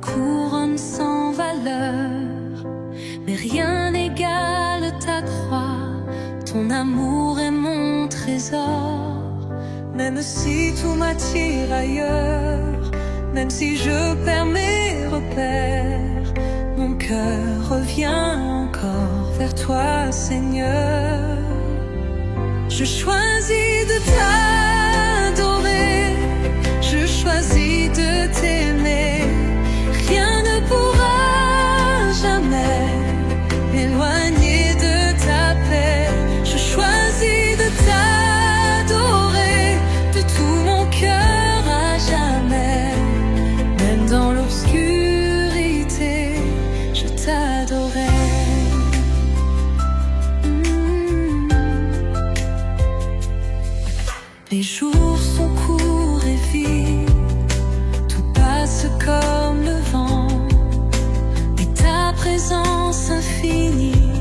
couronnes sans valeur, mais rien n'égale ta croix. Ton amour est mon trésor. Même si tout m'attire ailleurs, même si je perds mes repères, mon cœur revient encore vers toi, Seigneur. Je choisis de t'adorer, je choisis de t'aimer. Rien ne pourra jamais m'éloigner de ta paix. Je choisis de t'adorer de tout mon cœur à jamais. Même dans l'obscurité, je t'adorerai. Les jours sont courts et vides, tout passe comme le vent, mais ta présence infinie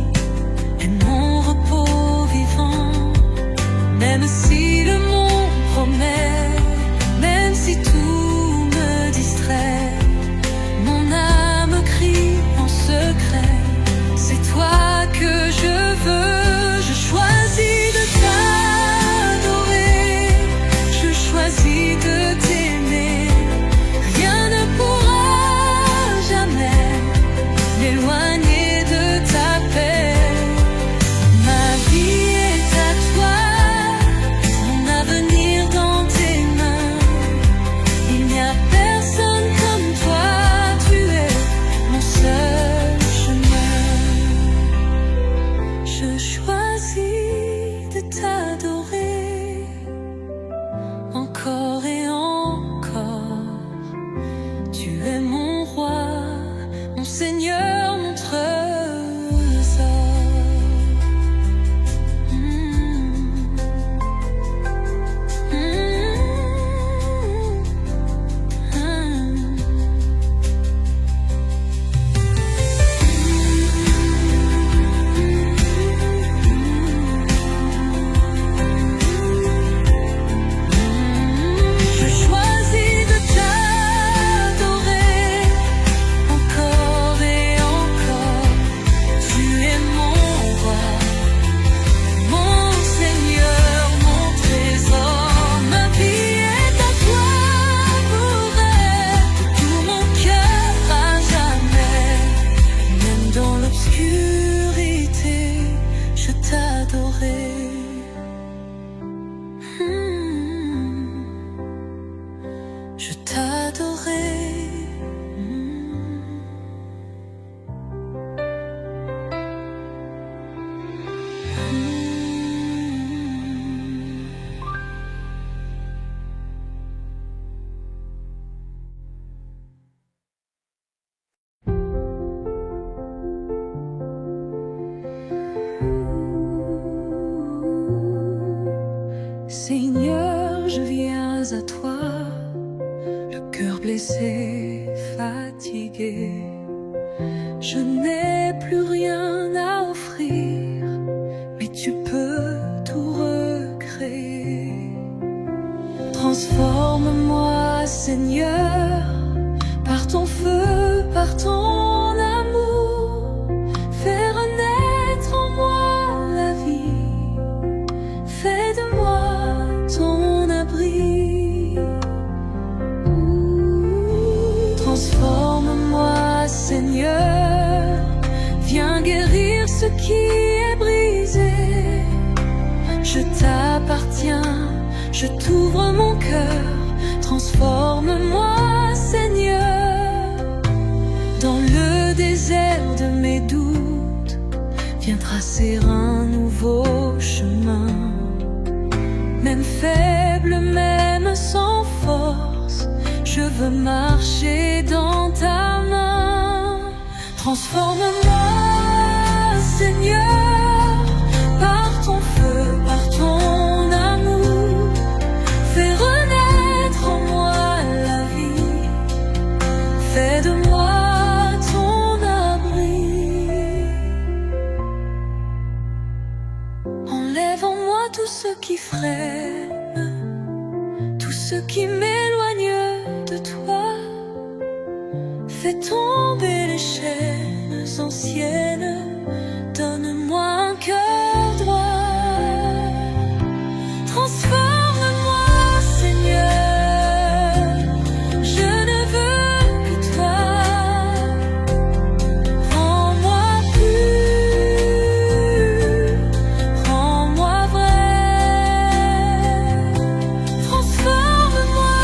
est mon repos vivant. Même si le monde promet, même si tout me distrait, mon âme crie en secret, c'est toi que je veux. Je choisis de t'adorer, je choisis de t'aimer. Rien ne pourra jamais m'éloigner de ta paix. Ma vie est à toi, mon avenir dans tes mains. Il n'y a personne comme toi, tu es mon seul chemin. Je choisis de t'adorer encore et encore. Tu es mon roi, mon Seigneur, mon trésor. Je choisis de t'adorer encore et encore. Tu es mon roi, mon Seigneur, mon trésor. Ma vie est à toi pour être de tout mon cœur à jamais. Même dans l'obscurité, je t'adorerai. Je t'adorerai. Seigneur, je viens à toi, le cœur blessé, fatigué. Je n'ai plus rien à offrir, mais tu peux tout recréer. Transforme-moi, Seigneur, par ton feu, par ton amour. Fais renaître en moi la vie, fais de moi ton abri. Transforme-moi, Seigneur, viens guérir ce qui est brisé. Je t'appartiens, je t'ouvre mon cœur. Transforme-moi, Seigneur, dans le désert de mes doutes. Viens tracer un nouveau chemin. Même faible, même sans force, je veux marcher dans ta main. Transforme-moi, Seigneur, par ton feu, par ton amour. Fais renaître en moi la vie, fais de moi ton abri. Enlève en moi tout ce qui freine, tout ce qui m'éloigne de toi. Fais Fais tomber les chaînes anciennes, donne-moi un cœur droit. Transforme-moi, Seigneur, je ne veux que toi. Rends-moi pur, rends-moi vrai. Transforme-moi.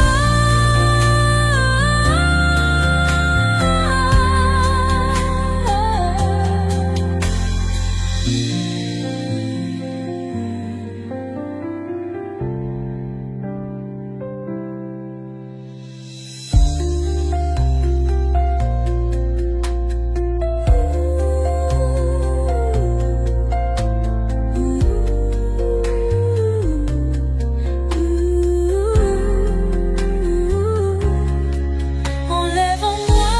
Enlève en moi,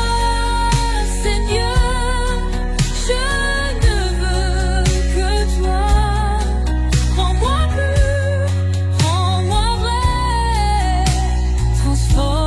Seigneur, je ne veux que toi. Rends-moi pur, rends-moi vrai. Transforme-moi.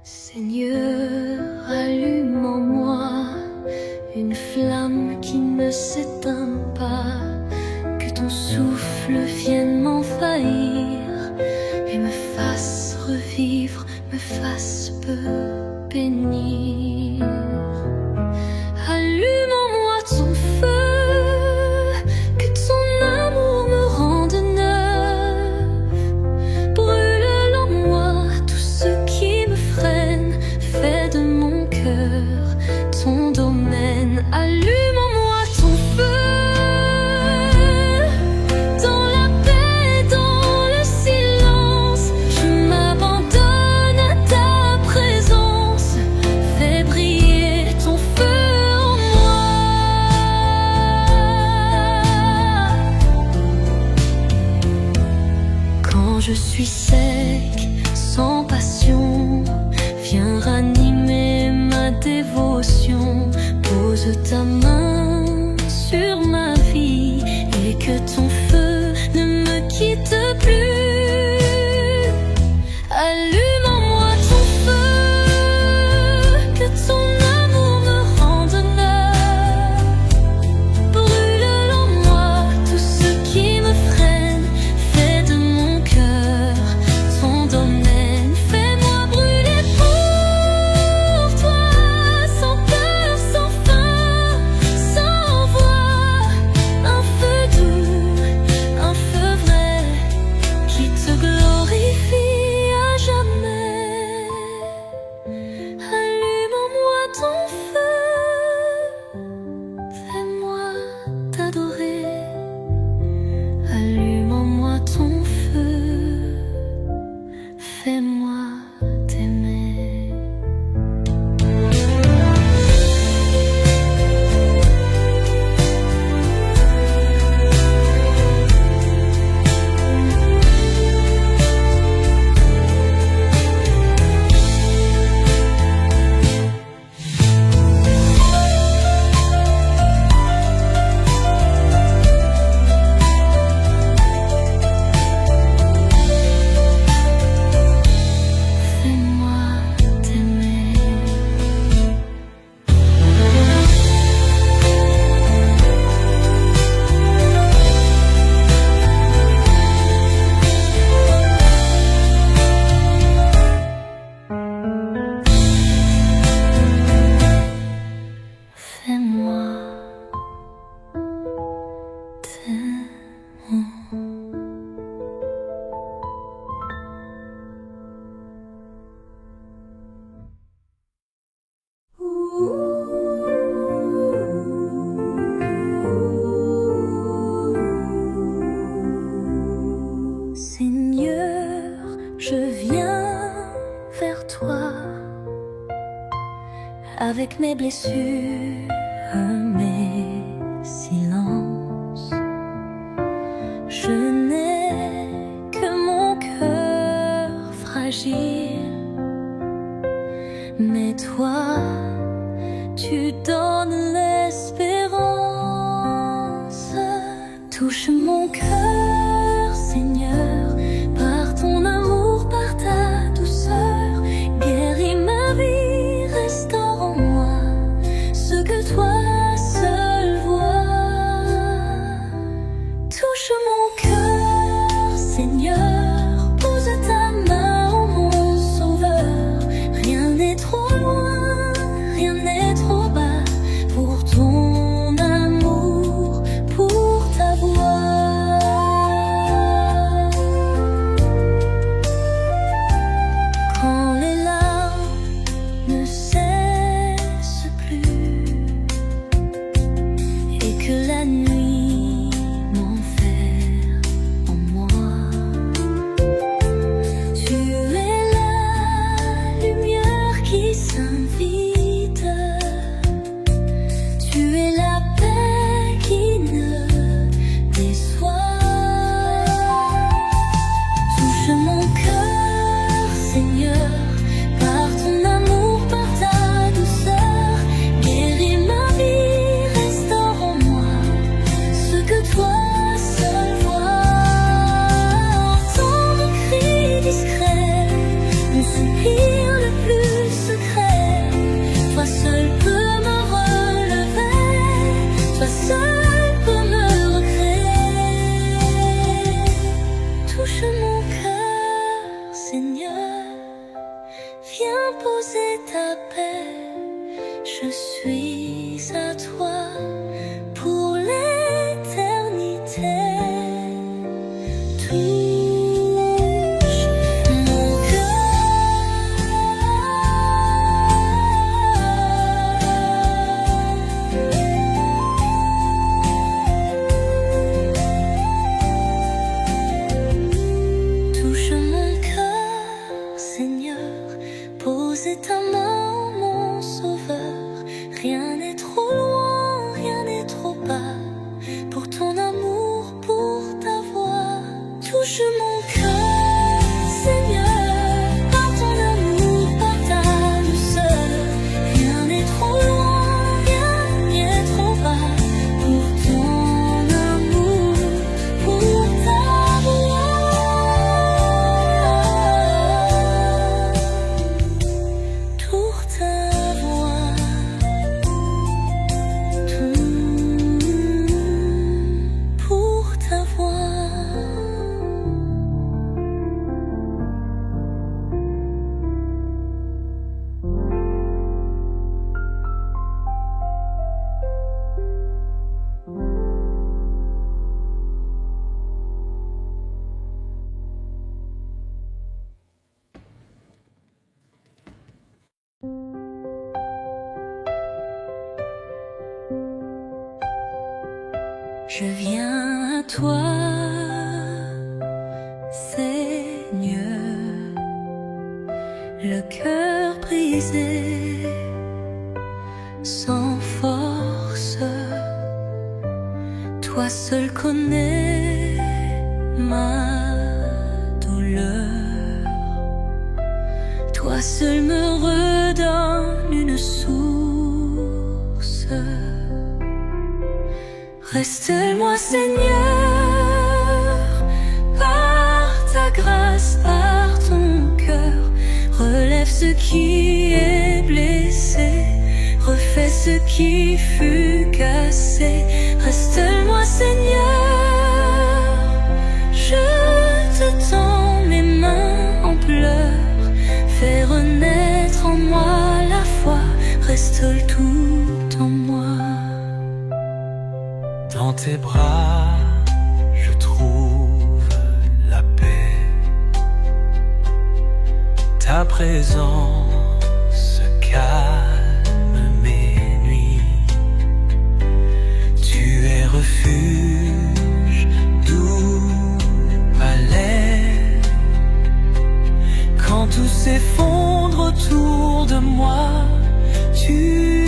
Seigneur, allume en moi une flamme qui ne s'éteint pas, que ton souffle vienne m'envahir et me fasse revivre, me fasse bénir. Allume en moi ton feu, que ton amour me rende neuf. Brûle en moi tout ce qui me freine, fais de mon cœur ton domaine. Allume en moi ton feu, dans la paix, dans le silence, je m'abandonne à ta présence. Fais briller ton feu en moi. Quand je suis sec, sans passion, viens ranimer ma dévotion. Pose ta main sur ma vie et que ton feu ne me quitte plus. Allume en moi ton feu, que ton amour me rende neuf. Brûle en moi tout ce qui me freine, fais de mon cœur ton domaine. Fais-moi brûler pour toi, sans peur, sans fin, avec mes blessures, mes silences. Je n'ai que mon cœur fragile, mais toi, tu donnes l'espérance. Touche mon cœur, Seigneur, par ton amour, par ta douceur. Guéris ma vie, restaure en moi ce que toi seul vois. Touche mon cœur, Seigneur, pose ta main en mon sauveur. Rien n'est trop loin, rien n'est trop bas pour ton amour, pour ta voix. Quand les larmes ne cessent plus et que la nuit m'enferme en moi, tu es la lumière qui s'invite, tu es la paix qui ne déçoit. Touche mon cœur, Seigneur, par ton amour, par ta douceur. Guéris ma vie, restaure en moi ce que toi seul vois. Entends mon cri discret, mon soupir le plus secret. Toi seul peux me relever, toi seul peux me recréer. Touche mon cœur, Seigneur, viens poser ta paix. Je suis à toi pour l'éternité. Touche mon cœur. Touche mon cœur, Seigneur, pose ta main, mon sauveur. Rien n'est trop loin, rien n'est trop bas pour ton amour, pour ta voix. Touche mon cœur, Seigneur, par ton amour, par ta douceur. Rien n'est trop loin, rien n'est trop bas pour ton amour, pour ta voix. Pour ta voix. Pour ta voix. Je viens à toi, Seigneur, le cœur brisé, sans force. Toi seul connais ma douleur. Toi seul me redonne une source. Reste-moi, Seigneur, par ta grâce, par ton cœur. Relève ce qui est blessé, refais ce qui fut cassé. Reste-moi, Seigneur, je te tends mes mains en pleurs. Fais renaître en moi la foi, reste tout en moi. Dans tes bras, je trouve la paix. Ta présence calme mes nuits. Tu es refuge, doux palais. Quand tout s'effondre autour de moi, tu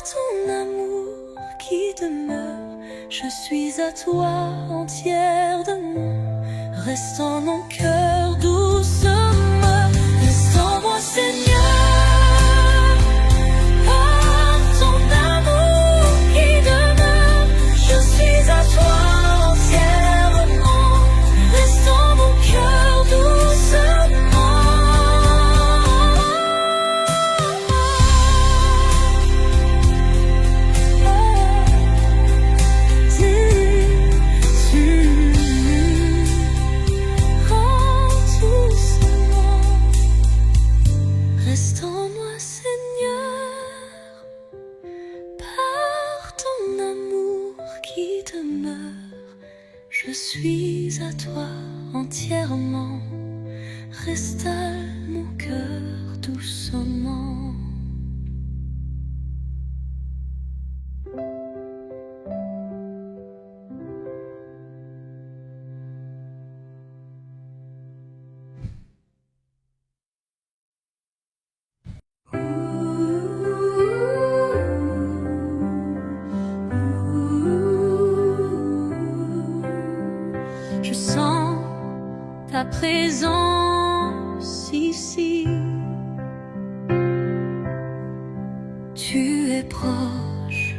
ton amour qui demeure, je suis à toi entière de moi. Reste en mon cœur doucement, reste en moi Seigneur. Par ton amour qui demeure, je suis à toi entièrement. Reste en mon cœur doucement. Reste en moi Seigneur, par ton amour qui demeure, je suis à toi entièrement. Restalle mon cœur doucement. Je sens ta présence ici. Tu es proche,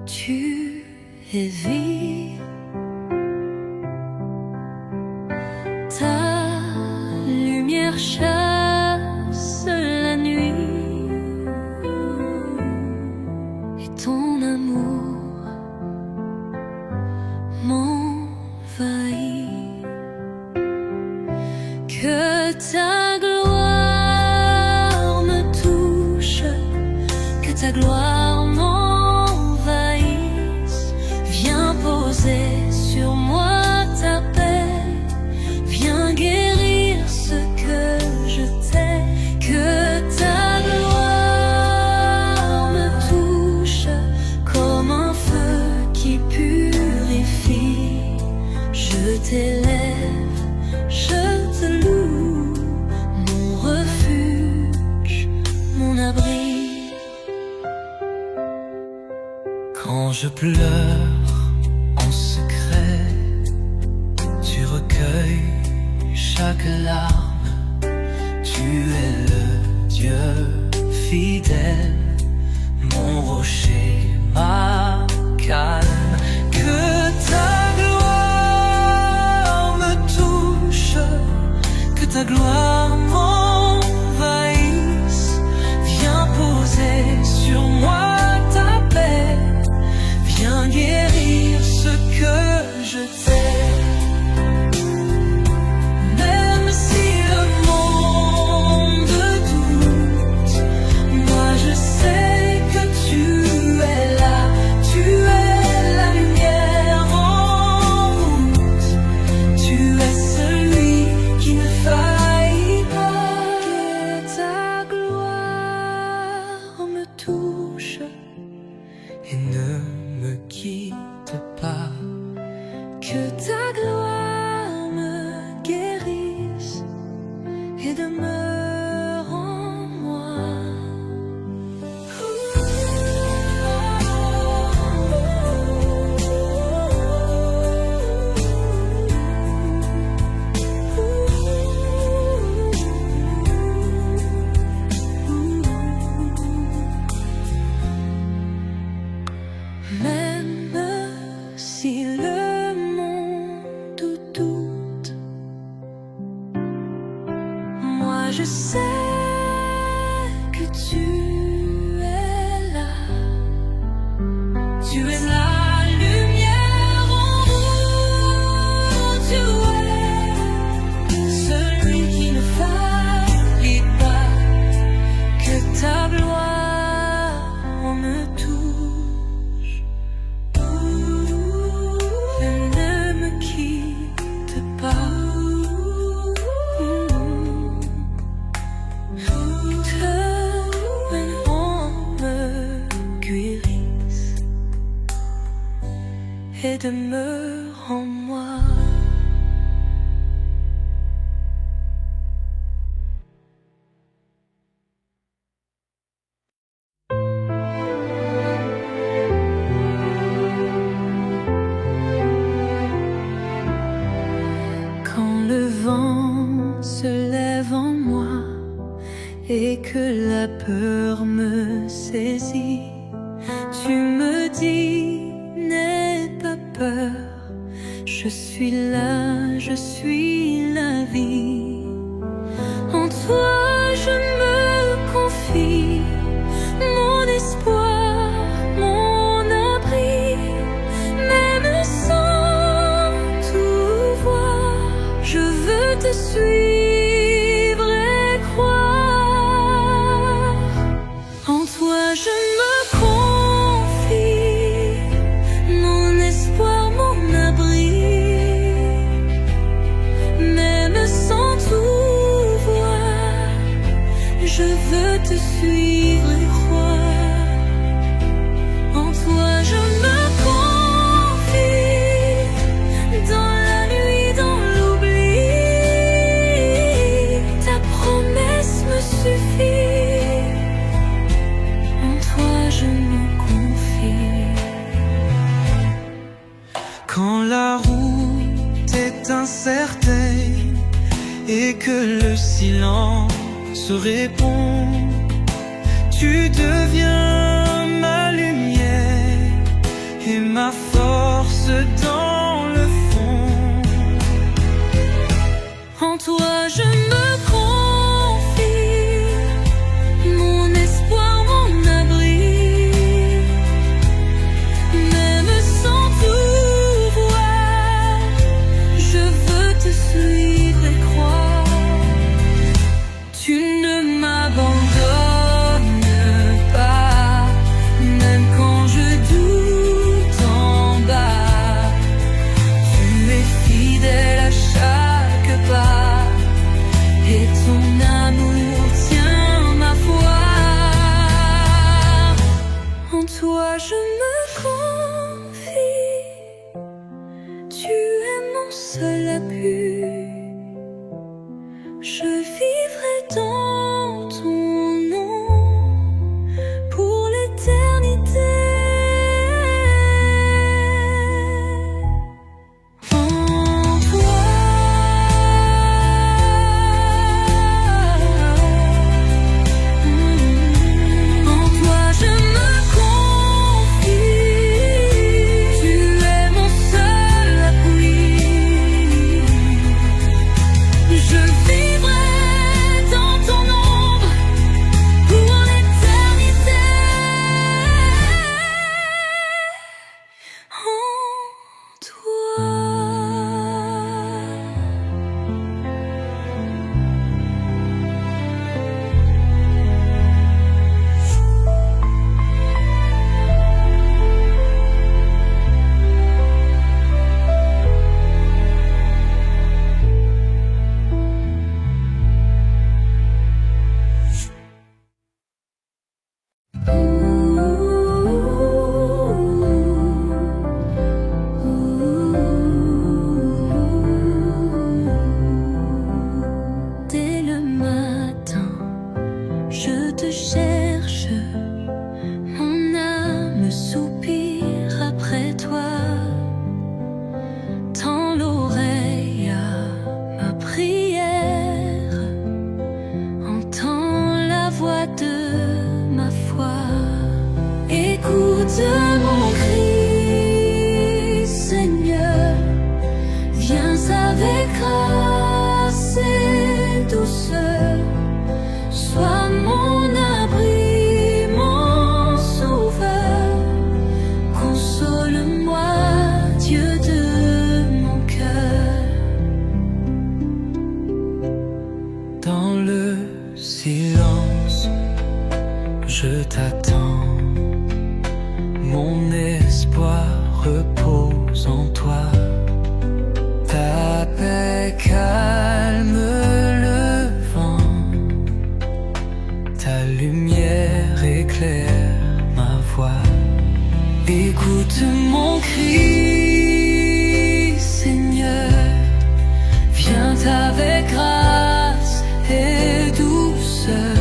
tu es vie. Ta lumière chasse la nuit et ton amour m'envahit. Que ta gloire me touche, que ta gloire m'envahisse. Viens poser sur moi ta paix, viens guérir ce que je t'ai. Que ta gloire me touche comme un feu qui purifie. Je t'élève, je te loue, mon refuge, mon abri. Quand je pleure en secret, tu recueilles chaque larme. Tu es le Dieu fidèle, mon rocher, ma calme. Que ta gloire me touche, que ta gloire m'envahisse. Viens poser sur moi ta paix, viens guérir ce que je t'ai. Même si le monde doute, moi je sais que tu es là. Tu es la lumière en route, tu es celui qui ne faillit pas. Que ta gloire me touche et ne me quitte pas. que ta gloire me guérisse et demeure en moi. Même si le monde doute, moi je sais que tu es là. Tu es la lumière en nous. Tu es celui qui ne faillit pas. Que ta gloire me touche et ne me quitte pas. Que ton me guérisse et demeure en moi. la peur me saisit, tu me dis n'aie pas peur, je suis là, je suis la vie. En toi je me confie, mon espoir, mon abri, même sans tout voir, je veux te suivre et croire. En toi je me confie, mon espoir, mon abri, même sans tout voir, je veux te suivre et croire. En toi je me confie, dans la nuit, dans l'oubli, ta promesse me suffit. En toi je me confie. Quand la route est incertaine et que le silence répond, tu deviens ma lumière et ma force dans le fond. En toi je me confie, mon espoir, mon abri, même sans tout voir, je veux te suivre et croire. Tu ne m'abandonnes pas, même quand je doute en bas. Tu es fidèle à chaque pas, et ton amour tient ma foi. En toi je me confie, tu es mon seul appui. Je vivrai dans ton nom pour l'éternité. En toi, je me confie, tu es mon seul appui. Je vivrai dans ton ombre pour l'éternité. En toi. Dès le matin, je te cherche, mon âme soupire après toi. Tends l'oreille à ma prière, entends la voix de ma foi. Écoute mon cri, Seigneur, viens avec grâce et douceur. Sois mon abri, mon sauveur. Console-moi, Dieu de mon cœur. Dans le silence, je t'attends. Mon espoir repose en toi. Ta paix calme le vent, ta lumière éclaire ma voie. Écoute mon cri, Seigneur, viens avec grâce et douceur.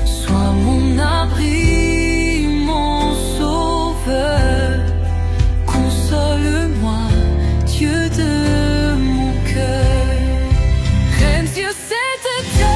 Sois mon abri, mon sauveur. Console-moi, Dieu de mon cœur. Règne sur cette terre,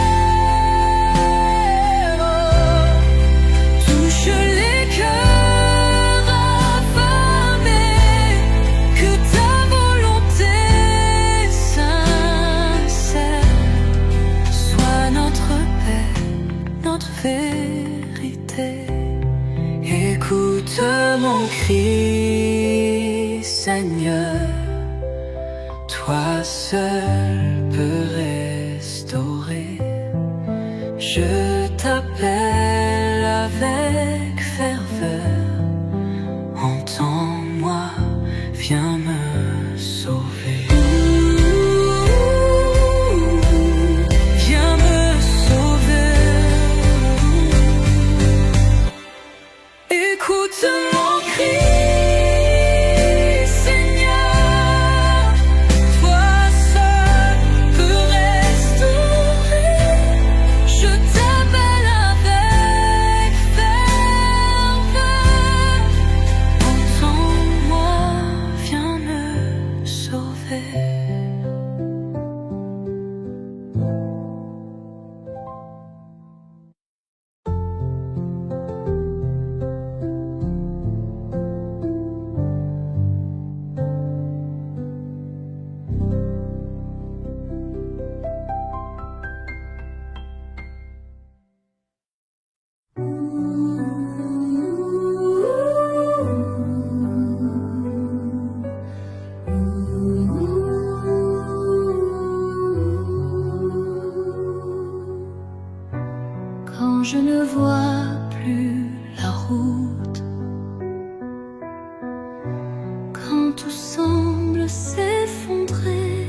Écoute mon cri, Seigneur, toi seul peux restaurer. Je t'appelle avec ferveur, entends-moi, viens me sauver. Viens me sauver. Écoute mon cri, Seigneur, toi seul peux restaurer. Je t'appelle avec ferveur, entends-moi, viens me sauver. Quand je ne vois plus la route, quand tout semble s'effondrer,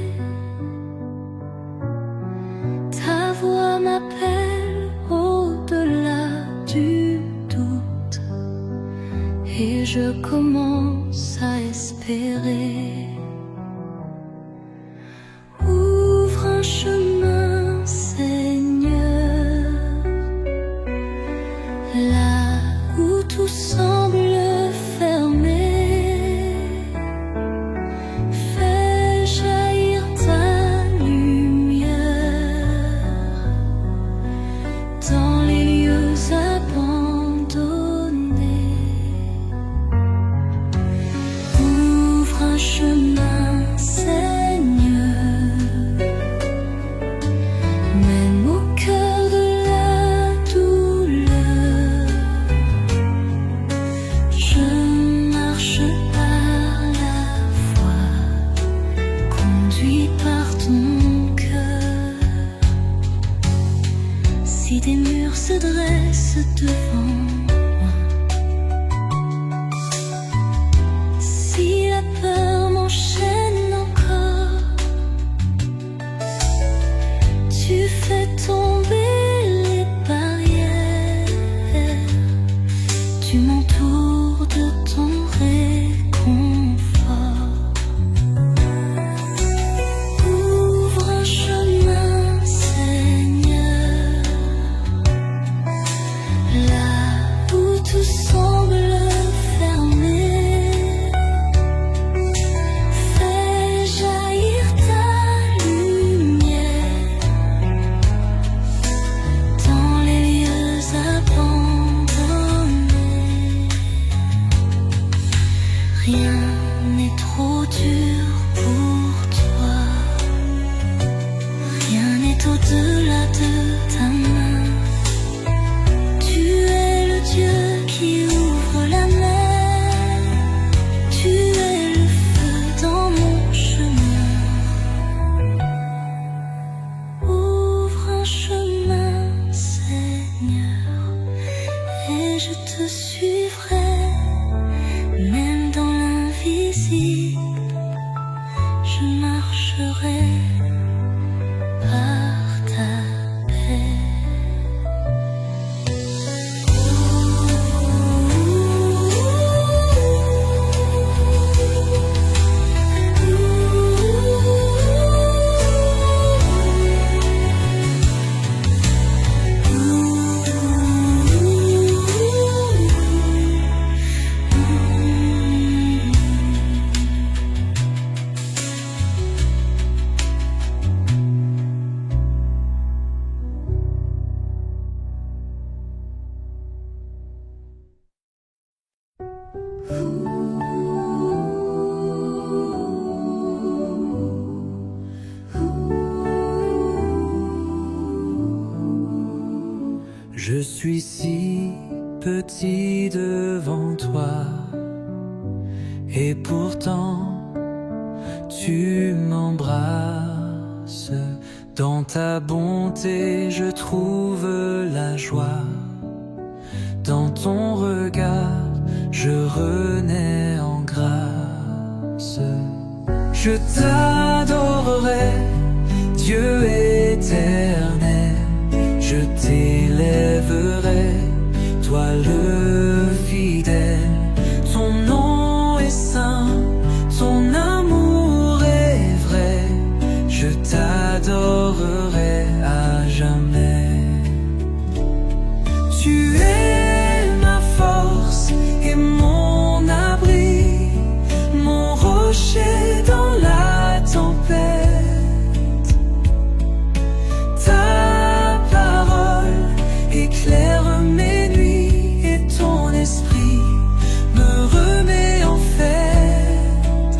ta voix m'appelle au-delà du doute, et je commence à espérer. Ouvre un chemin, Seigneur, là où tout semble fermé. Fais jaillir ta lumière dans les lieux abandonnés. Ouvre un chemin, Seigneur, même au cœur de la douleur. Je marche par la foi, conduit par ton cœur. Si des murs se dressent devant moi, si la peur m'enchaîne encore, tu fais tomber les barrières, tu m'entoures de ton réconfort. Ouvre un chemin, Seigneur, là où tout semble fermé. Fais jaillir ta lumière dans les lieux abandonnés. Rien n'est trop dur pour toi, rien n'est au-delà de ta main. Tu es le Dieu qui ouvre la mer, tu es le feu dans mon chemin. Ouvre un chemin, Seigneur, et je te suivrai, même dans l'invisible. Je marcherai par ta paix. Je suis si petit devant toi. Et pourtant, tu m'embrasses. Dans ta bonté, je trouve la joie. Dans ton regard, je renais en grâce. Je t'adorerai, Dieu éternel. Je t'élèverai, toi le fidèle. Ton nom est saint, ton amour est vrai. Je t'adorerai à jamais. Tu es ma force et mon abri, mon rocher dans la tempête. Ta parole éclaire mes nuits et ton esprit me remet en fête.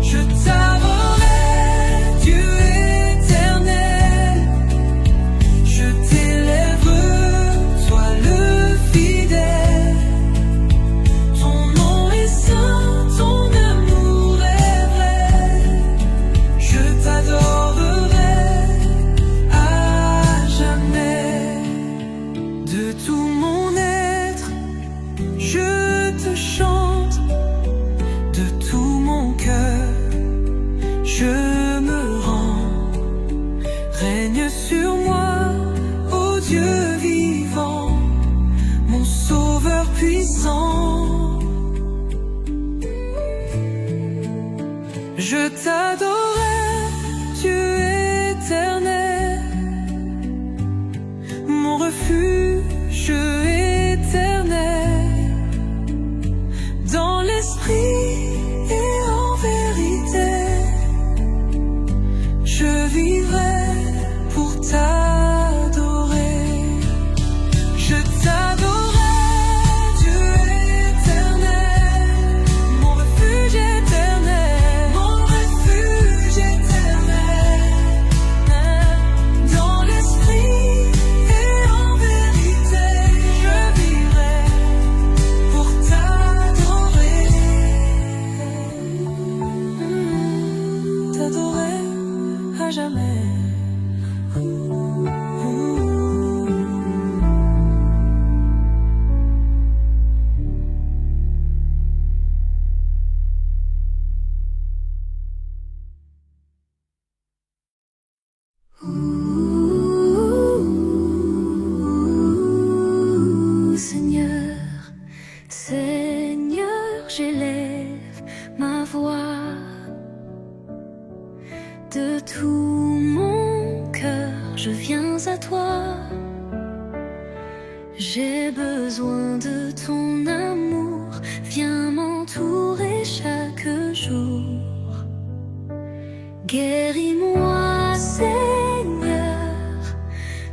Je t'adorerai, Dieu éternel. Je t'élève, toi le fidèle. Ton nom est saint, ton amour est vrai. Je t'adorerai à jamais. De tout mon être, je te chante. De tout mon cœur, je me rends. Règne sur moi, ô Dieu vivant, mon sauveur puissant. Je t'adorerai, Dieu éternel, mon refuge éternel. Dans l'esprit et en vérité, je vivrai pour t'adorer. Je t'adorerai, Dieu éternel, mon refuge éternel, mon refuge éternel. Dans l'esprit et en vérité, je vivrai pour t'adorer. T'adorer à jamais. Seigneur, Seigneur, j'élève ma voix. De tout mon cœur, je viens à toi. J'ai besoin de ton amour, viens m'entourer chaque jour. Guéris-moi, Seigneur,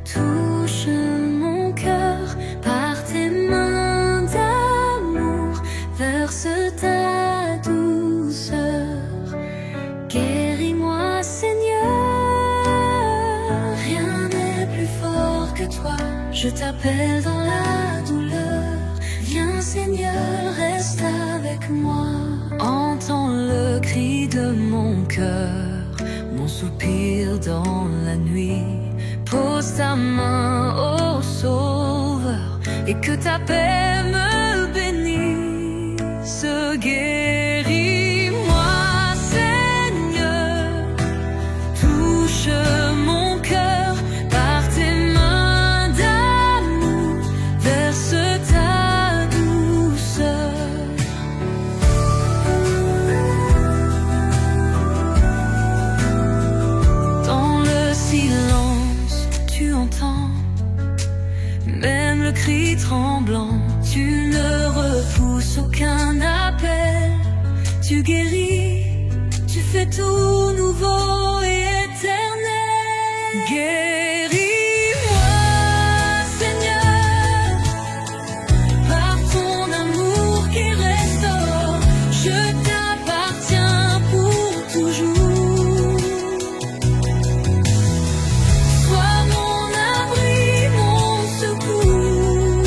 touche mon cœur par tes mains d'amour, verse ta douceur. Guéris-moi, Seigneur, rien n'est plus fort que toi. Je t'appelle dans la douleur. Viens, Seigneur, reste avec moi. Entends le cri de mon cœur, mon soupir dans la nuit. Pose ta main au Sauveur et que ta paix me bénisse. Guéris-moi, Seigneur, touche mon cœur par tes mains d'amour, verse ta douceur. Dans le silence, tu entends même le cri tremblant. Tu ne repousses aucun appel. Tu guéris, tu fais tout nouveau et éternel. Guéris-moi, Seigneur, par ton amour qui restaure. Je t'appartiens pour toujours. Sois mon abri, mon secours.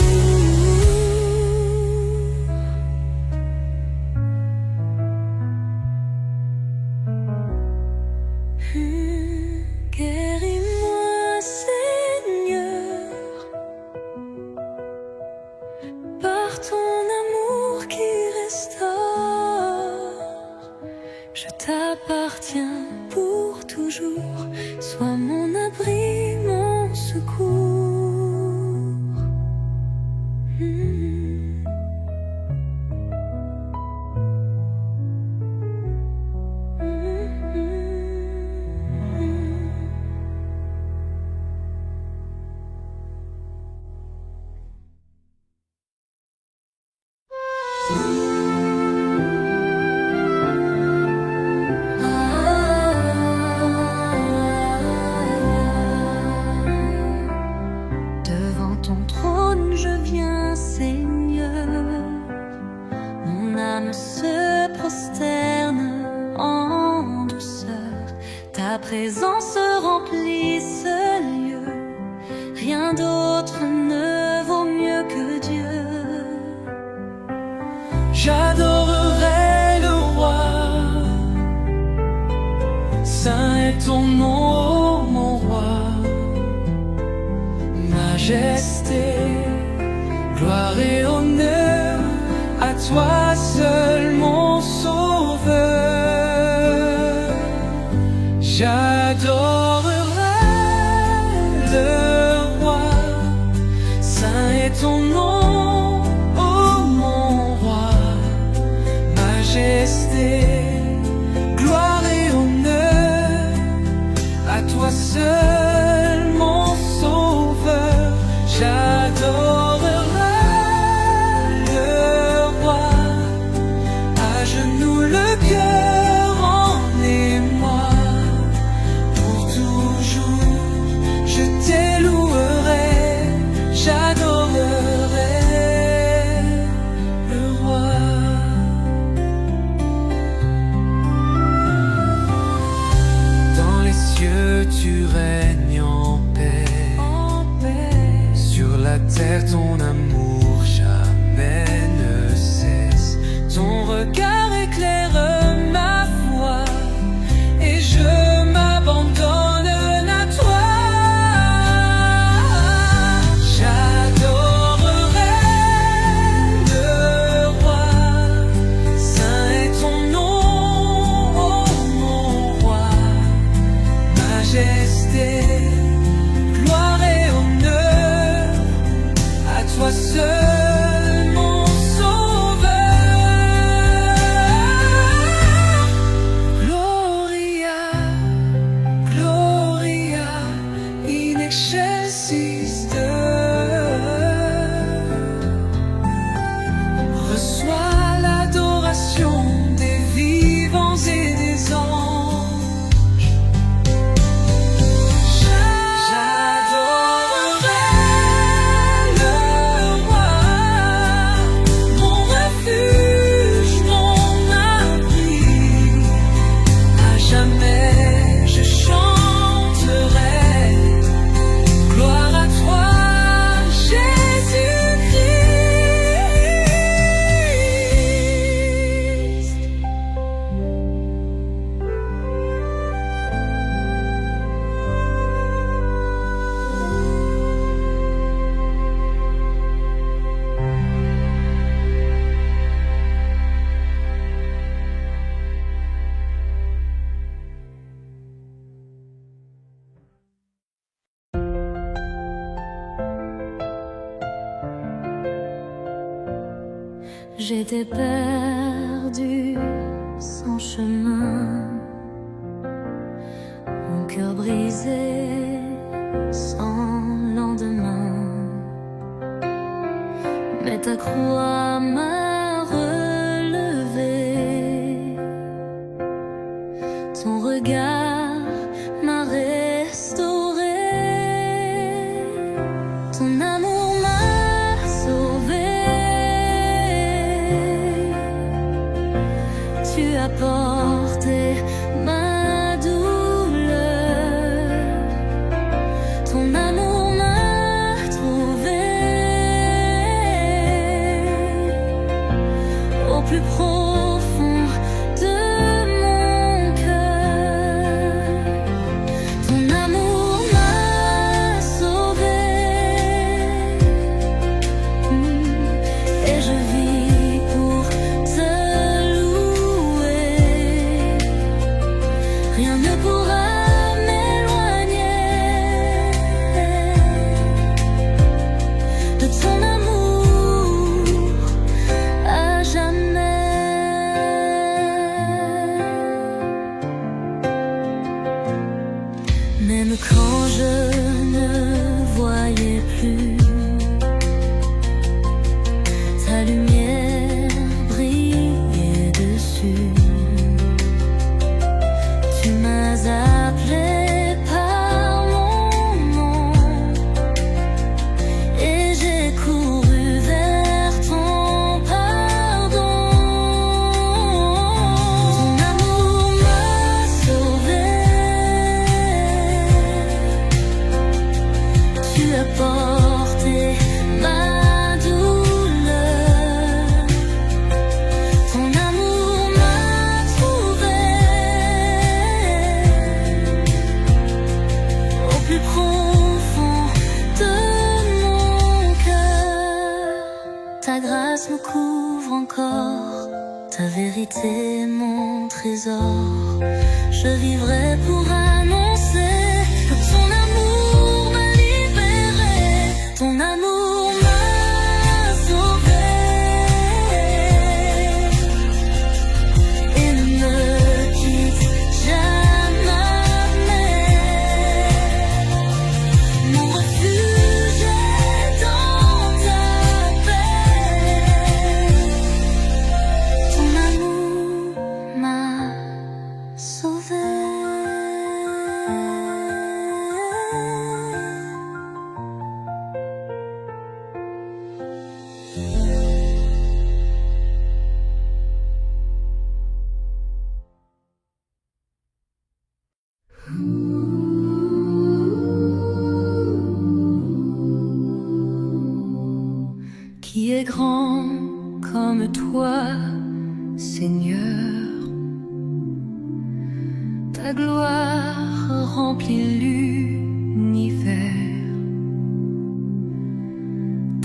par ton amour qui restaure. Je t'appartiens pour toujours, sois mon abri, mon secours. Devant ton trône, je viens, Seigneur. Mon âme se prosterne en douceur. Ta présence remplit ce lieu. Rien d'autre ne vaut mieux que Dieu. J'adorerai le roi. Saint est ton nom, mon roi. Majesté, gloire et honneur à toi seul, mon sauveur. J'adorerai le roi. Saint est ton nom, oh mon roi. Majesté, gloire et honneur à toi seul, mon sauveur. J'adorerai le roi, à genoux le cœur en émoi. Pour toujours, je t'élouerai, j'adorerai le roi. Dans les cieux, tu règnes en paix. Sur la terre, ton amour jamais ne cesse. Ton regard éclaire ma foi et je m'abandonne à toi. J'adorerai le roi. Saint est ton nom, oh mon roi. Majesté, gloire et honneur à toi seul, mon sauveur. Gloria, Gloria in excelsis Deo. Reçois l'adoration des vivants et des anges. J'adorerai le roi, mon refuge, mon abri. À jamais je chanterai gloire à toi, Jésus-Christ. J'étais perdue sans chemin, mon cœur brisé sans lendemain. Mais ta croix m'a relevé, ton regard m'a restauré, ton amour m'a sauvé. Tu as porté ma douleur, ton amour m'a trouvé. Au plus profond de mon cœur, ton amour m'a sauvé. Et je grâce me couvre encore. Ta vérité est mon trésor. Je vivrai pour annoncer que ton amour m'a libéré, ton amour m'a sauvé. Et ne me quitte jamais. Mon refuge est dans ta paix. Ton amour m'a sauvé. Qui est grand comme toi, Seigneur? Ta gloire remplit l'univers.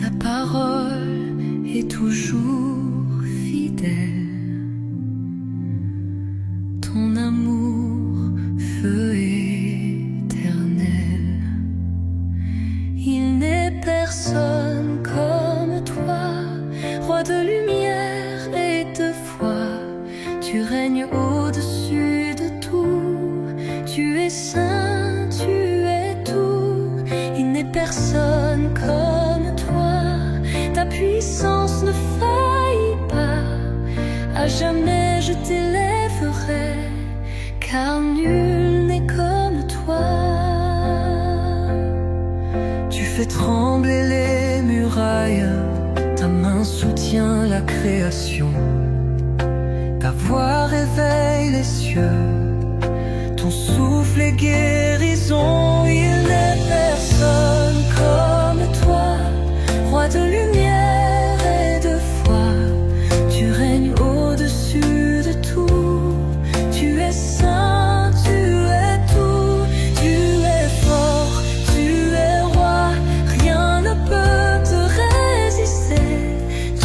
Ta parole est toujours fidèle. Ton amour, feu éternel. Il n'est personne comme toi, roi de lumière et de foi. Tu règnes au-dessus de tout. Tu es saint, tu es tout. Il n'est personne comme toi. Ta puissance ne faillit pas. À jamais je t'élèverai, car nul n'est comme toi. Tu fais trembler les murailles, ta main soutient la création. Ta voix réveille les cieux, ton souffle est guérison. Il n'est personne comme toi, roi de lumière et de foi. Tu règnes au-dessus de tout. Tu es saint, tu es tout. Tu es fort, tu es roi. Rien ne peut te résister.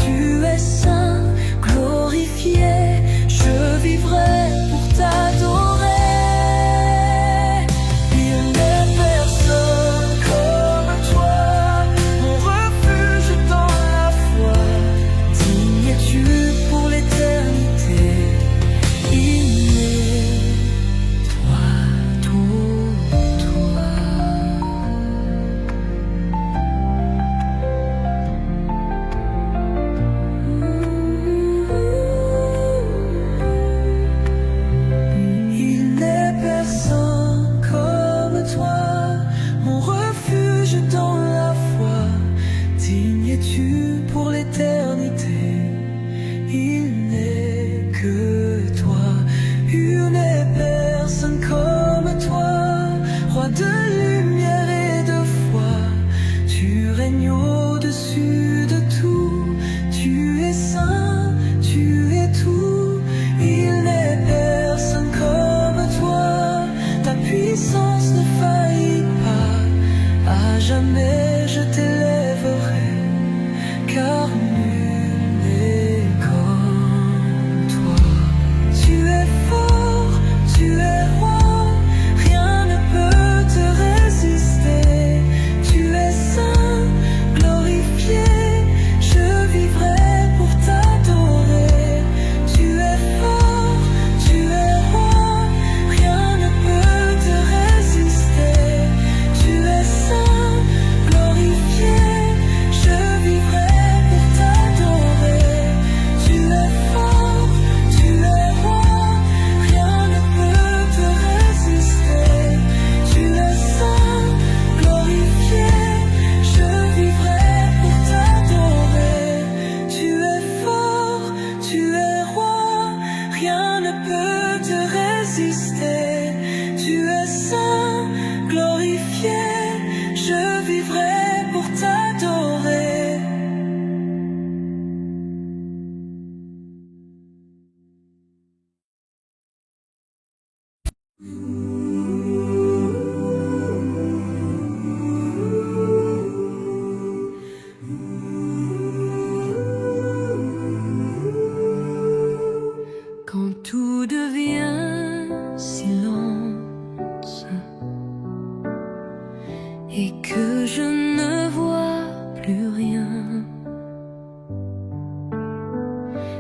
Tu es saint, glorifié. Je vivrai pour t'adorer. Il n'est personne comme toi. Mon refuge dans la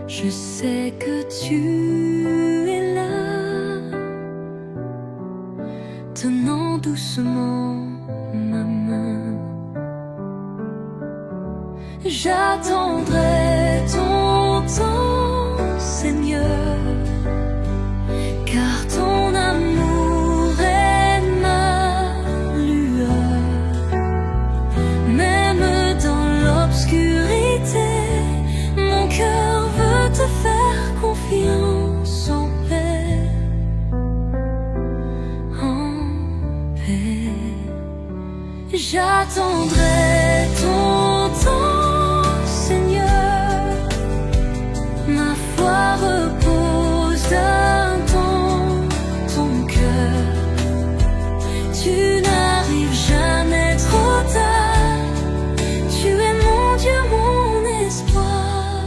Je sais que tu es là, tenant doucement ma main. J'attendrai ton temps, Seigneur, car ton amour est ma lueur. Même dans l'obscurité, mon cœur veut te faire confiance en paix, en paix. J'attendrai ton temps, Seigneur, ma foi repose dans ton cœur. Tu n'arrives jamais trop tard, tu es mon Dieu, mon espoir.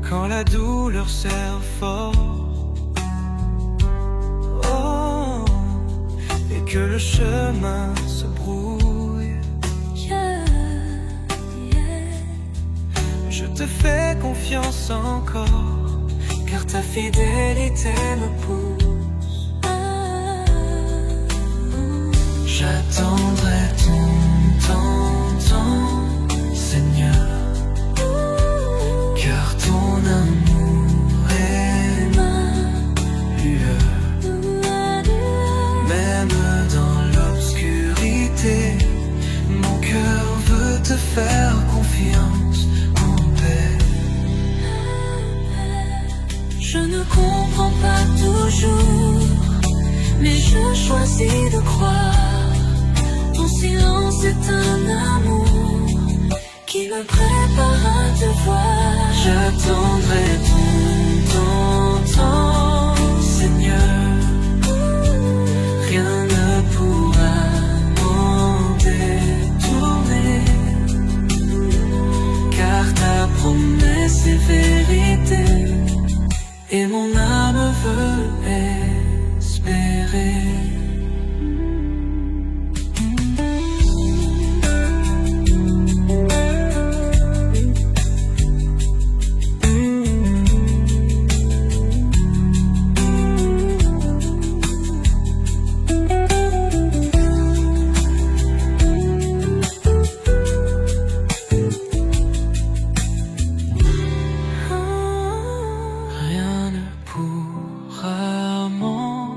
Quand la douleur serre fort, oh, et que le chemin se brouille, Yeah, yeah. je te fais confiance encore, car ta fidélité me pousse. J'attendrai ton temps, Seigneur, car ton amour est ma lueur. Même dans l'obscurité, mon cœur veut te faire confiance en paix. Je ne comprends pas toujours, mais je choisis de croire. Ton silence est un amour qui me prépare à te voir. J'attendrai ton temps, Seigneur. Rien ne pourra m'en détourner, car ta promesse est vérité, et mon âme veut espérer. Rien ne pourra m'en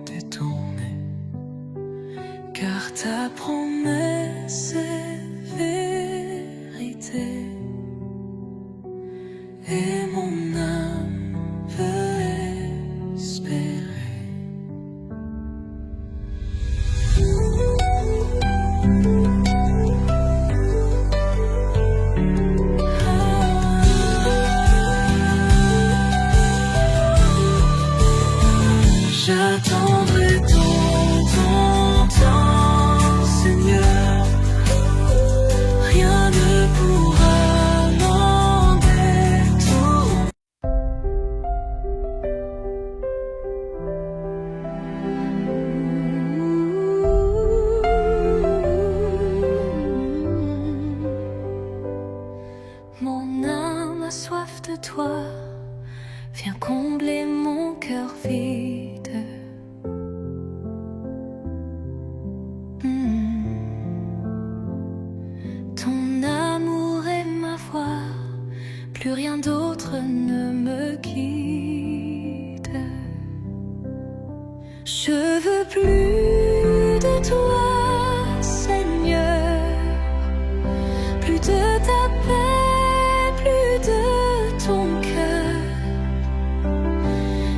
détourner, car ta promesse est vérité, et mon âme veut espérer. J'attendrai ton temps, Seigneur. Rien ne pourra m'en détourner. Mon âme a soif de toi, viens combler mon cœur vide. Ton amour est ma voix, plus rien d'autre ne me quitte. Je veux plus de toi, Seigneur, plus de ta paix, plus de ton cœur.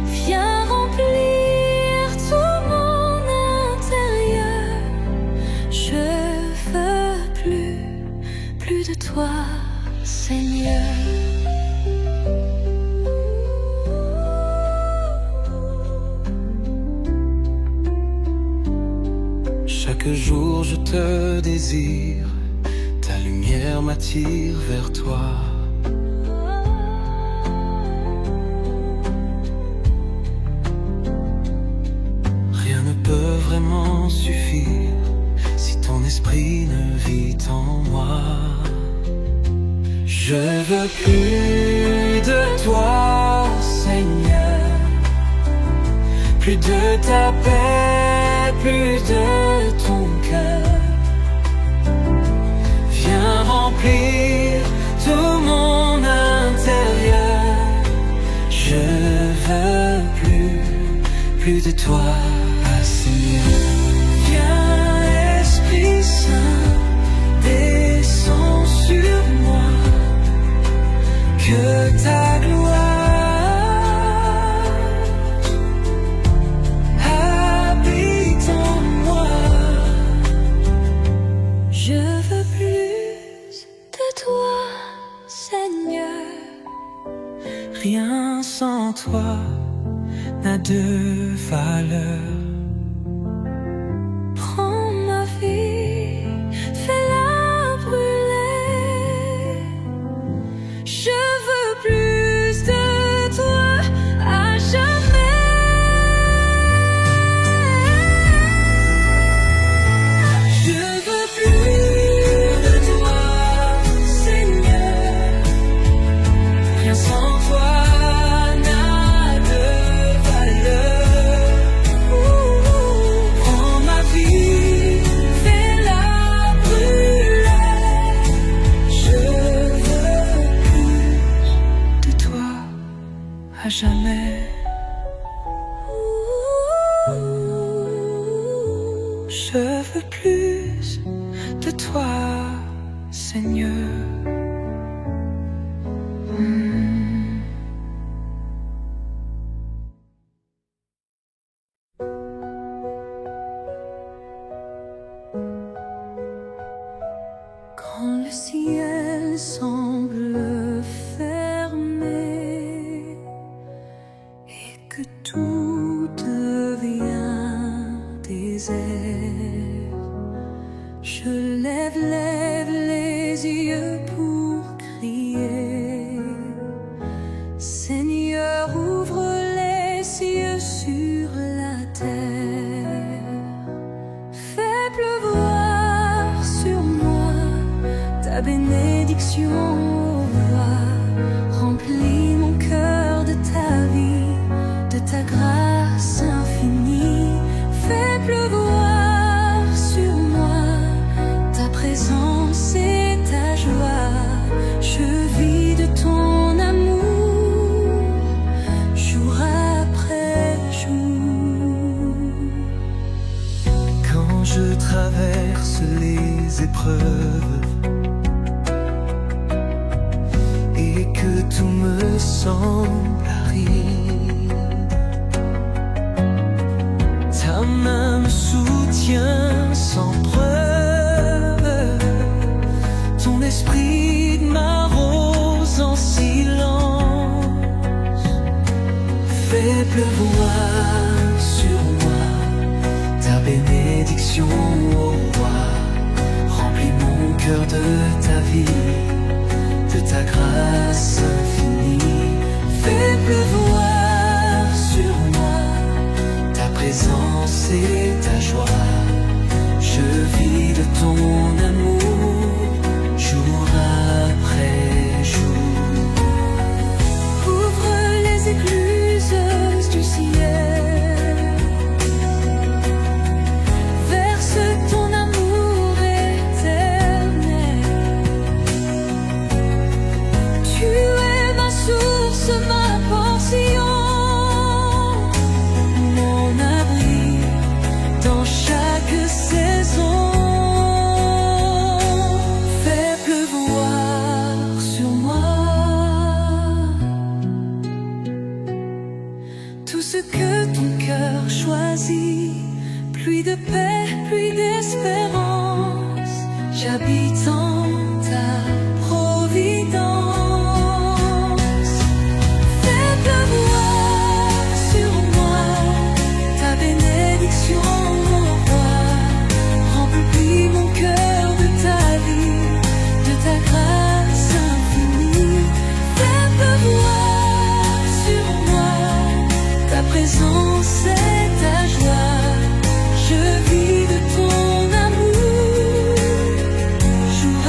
Viens remplir tout mon intérieur. Je veux plus de toi, Seigneur. Chaque jour je te désire, ta lumière m'attire vers toi. Rien ne peut vraiment suffire si ton esprit ne vit en moi. Je veux plus de toi, Seigneur, plus de ta paix, plus de ton cœur. Viens remplir tout mon intérieur. Je veux plus de toi, Seigneur. Viens, Esprit Saint, descends sur moi, que ta gloire habite en moi. Je veux plus de toi, Seigneur. Rien sans toi n'a de valeur. Prends ma vie, fais-la brûler. Je veux plus de toi à jamais. Je veux plus de toi, Seigneur. Rien sans toi n'a de valeur. Prends ma vie, fais-la brûler. Je veux plus de toi à jamais. Je veux plus de toi, Seigneur. Quand le ciel semble fermé et que tout devient désert, je lève les yeux pour crier. Seigneur, ouvre les cieux sur la terre. Fais pleuvoir sur moi ta bénédiction, ô roi. Remplis mon cœur de ta vie, de ta grâce infinie. Fais pleuvoir sur moi ta présence et ta joie. Je vis de ton amour, jour après jour. Quand je traverse les épreuves et que tout me semble aride, ta main me soutient sans preuve. Ton esprit m'arrose en silence. Fais pleuvoir sur moi ta bénédiction, ô roi. Remplis mon cœur de ta vie, de ta grâce infinie. Fais pleuvoir sur moi ta présence et ta joie. Je vis de ton amour, jour après jour. Ouvre les écluses du ciel, verse ton amour éternel. Tu es ma source, ma portion, mon abri dans chaque saison. Fais pleuvoir sur moi tout ce que ton cœur choisit. Pluie de paix, pluie d'espérance, j'habite en ta providence. Fais pleuvoir sur moi ta bénédiction, mon roi. Remplis mon cœur de ta vie, de ta grâce infinie. Fais pleuvoir sur moi ta présence et ta joie. Je vis de ton amour, jour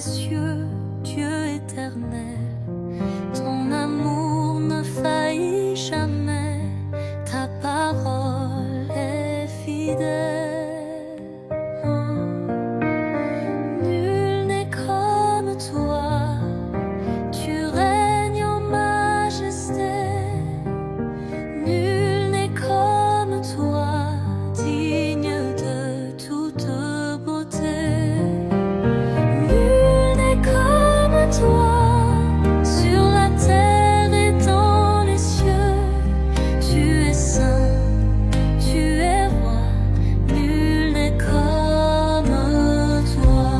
cieux, Dieu éternel. Ton amour ne faillit jamais, ta parole est fidèle. Nul n'est comme toi, tu règnes en majesté. Nul n'est comme toi, digne de toute beauté. Nul n'est comme toi, sur la terre et dans les cieux. Tu es saint, tu es roi, nul n'est comme toi.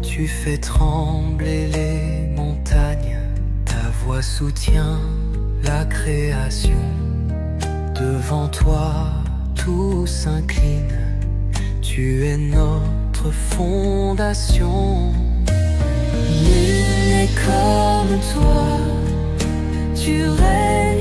Tu fais trembler les montagnes, ta voix soutient la création. Devant toi, tout s'incline, tu es notre fondation. Nul n'est comme toi, tu règnes